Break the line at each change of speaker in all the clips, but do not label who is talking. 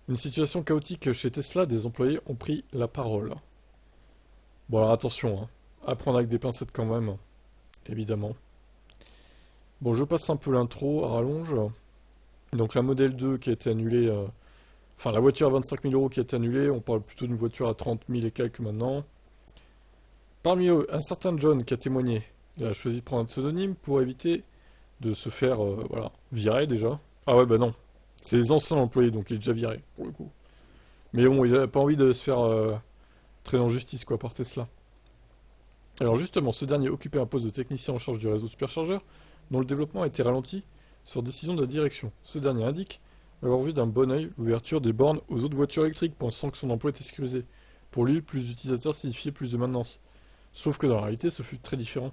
Une situation chaotique chez Tesla, des employés ont pris la parole. Bon alors attention, hein. À prendre avec des pincettes quand même, évidemment. Bon, je passe un peu l'intro à rallonge. Donc la modèle 2 qui a été annulée, enfin la voiture à 25 000 euros qui a été annulée, on parle plutôt d'une voiture à 30 000 et quelques maintenant. Parmi eux, un certain John qui a témoigné. Il a choisi de prendre un pseudonyme pour éviter de se faire voilà, virer déjà. Ah ouais, bah non. C'est les anciens employés, donc il est déjà viré, pour le coup. Mais bon, il a pas envie de se faire traîner en justice, quoi, par Tesla. Alors justement, ce dernier occupait un poste de technicien en charge du réseau superchargeur, dont le développement a été ralenti sur décision de la direction. Ce dernier indique avoir vu d'un bon œil l'ouverture des bornes aux autres voitures électriques, pensant que son emploi était sécurisé. Pour lui, plus d'utilisateurs signifiait plus de maintenance. Sauf que dans la réalité, ce fut très différent,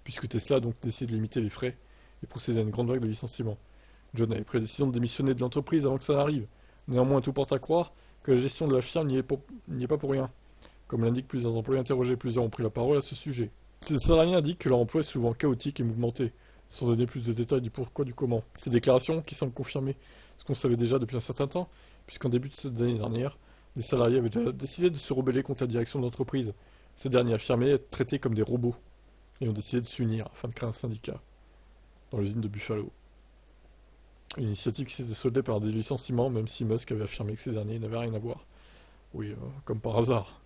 puisque Tesla a donc décidé de limiter les frais et procéder à une grande vague de licenciements. John avait pris la décision de démissionner de l'entreprise avant que ça n'arrive. Néanmoins, tout porte à croire que la gestion de la firme n'y est pas pour rien. Comme l'indiquent plusieurs employés interrogés, plusieurs ont pris la parole à ce sujet. Ces salariés indiquent que leur emploi est souvent chaotique et mouvementé, sans donner plus de détails du pourquoi du comment. Ces déclarations qui semblent confirmer ce qu'on savait déjà depuis un certain temps, puisqu'en début de cette année dernière, des salariés avaient déjà décidé de se rebeller contre la direction de l'entreprise. Ces derniers affirmaient être traités comme des robots et ont décidé de s'unir afin de créer un syndicat dans l'usine de Buffalo. Une initiative qui s'était soldée par des licenciements, même si Musk avait affirmé que ces derniers n'avaient rien à voir. Oui, comme par hasard.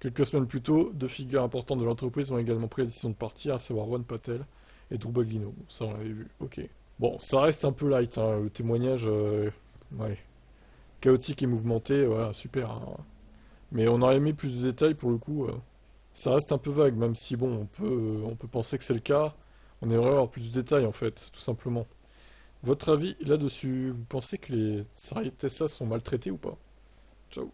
Quelques semaines plus tôt, deux figures importantes de l'entreprise ont également pris la décision de partir, à savoir Juan Patel et Drew Baglino. Ça, on l'avait vu, ok. Bon, ça reste un peu light, hein, le témoignage, ouais, chaotique et mouvementé, voilà, super, hein. Mais on aurait aimé plus de détails pour le coup. Ça reste un peu vague, même si bon, on peut penser que c'est le cas. On aimerait avoir plus de détails en fait, tout simplement. Votre avis là-dessus, vous pensez que les salariés de Tesla sont maltraités ou pas? Ciao.